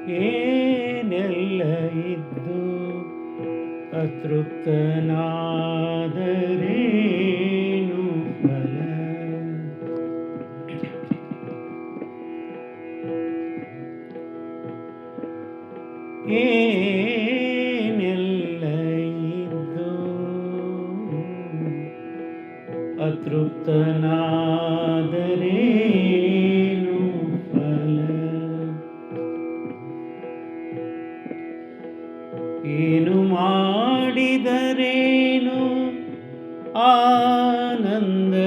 ಏನೆಲ್ಲ ಇದ್ದು ಅತೃಪ್ತನಾದರೇನು ಫಲ. ಏನೆಲ್ಲ ಇದ್ದು ಅತೃಪ್ತನಾದರೇನು ಫಲ. ಏನು ಮಾಡಿದರೇನು ಆನಂದವಿರದಿರೇ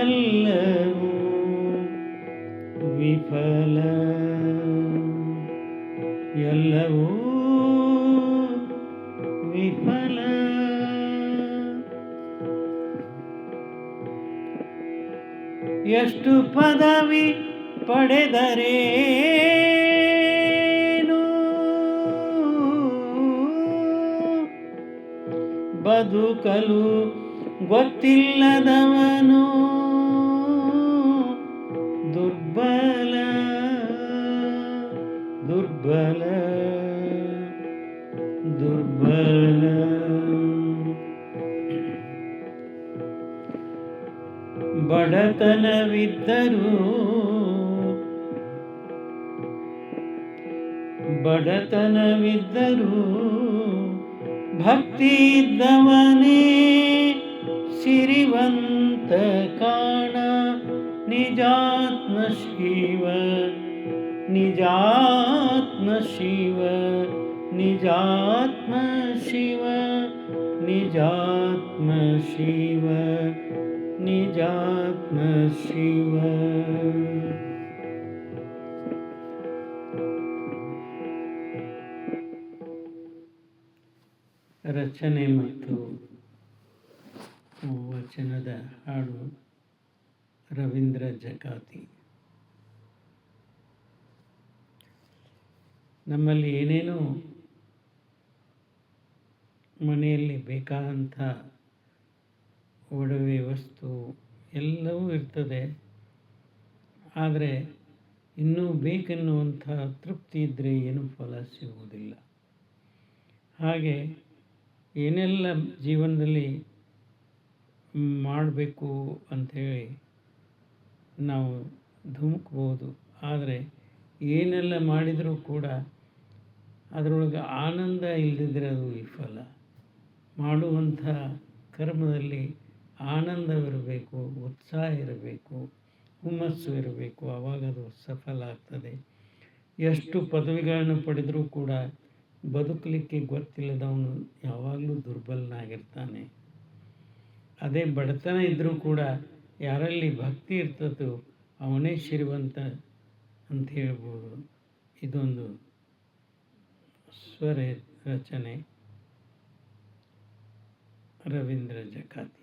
ಎಲ್ಲವೂ ವಿಫಲ. ಎಲ್ಲವೂ ವಿಫಲ. ಎಷ್ಟು ಪದವಿ ಪಡೆದರೇನು ಬದುಕಲು ಗೊತ್ತಿಲ್ಲದವನು ದುರ್ಬಲ. ದುರ್ಬಲ ದುರ್ಬಲ. ಬಡತನವಿದ್ದರೂ ಭಕ್ತಿ ಇದ್ದವನೇ ಸಿರಿವಂತ ಕಾಣ. ನಿಜಾತ್ಮ ಶಿವ ನಿಜಾತ್ಮ ಶಿವ ನಿಜಾತ್ಮ ಶಿವ ನಿಜಾತ್ಮ ಶಿವ ನಿಜಾತ್ಮ ಶಿವ. ರಚನೆ ಮತ್ತು ವಚನದ ಹಾಡು ರವೀಂದ್ರ ಜಕಾತಿ. ನಮ್ಮಲ್ಲಿ ಏನೇನೋ ಮನೆಯಲ್ಲಿ ಬೇಕಾದಂಥ ಒಡವೆ ವಸ್ತು ಎಲ್ಲವೂ ಇರ್ತದೆ. ಆದರೆ ಇನ್ನೂ ಬೇಕೆನ್ನುವಂಥ ತೃಪ್ತಿ ಇದ್ದರೆ ಏನೂ ಫಲ ಸಿಗುವುದಿಲ್ಲ. ಹಾಗೆ ಏನೆಲ್ಲ ಜೀವನದಲ್ಲಿ ಮಾಡಬೇಕು ಅಂಥೇಳಿ ನಾವು ಧುಮುಕ್ಬೋದು. ಆದರೆ ಏನೆಲ್ಲ ಮಾಡಿದರೂ ಕೂಡ ಅದರೊಳಗೆ ಆನಂದ ಇಲ್ಲದಿದ್ದರೆ ಅದು ವಿಫಲ. ಮಾಡುವಂಥ ಕರ್ಮದಲ್ಲಿ ಆನಂದವಿರಬೇಕು, ಉತ್ಸಾಹ ಇರಬೇಕು, ಹುಮ್ಮಸ್ಸು ಇರಬೇಕು. ಆವಾಗ ಅದು ಸಫಲ ಆಗ್ತದೆ. ಎಷ್ಟು ಪದವಿಗಳನ್ನು ಪಡೆದರೂ ಕೂಡ ಬದುಕಲಿಕ್ಕೆ ಗೊತ್ತಿಲ್ಲದವನು ಯಾವಾಗಲೂ ದುರ್ಬಲನಾಗಿರ್ತಾನೆ. ಅದೇ ಬಡತನ ಇದ್ದರೂ ಕೂಡ ಯಾರಲ್ಲಿ ಭಕ್ತಿ ಇರ್ತದೋ ಅವನೇ ಶ್ರೀಮಂತ ಅಂತ ಹೇಳ್ಬೋದು. ಇದೊಂದು ಸ್ವರ ರಚನೆ ರವೀಂದ್ರ ಜಕಾತಿ.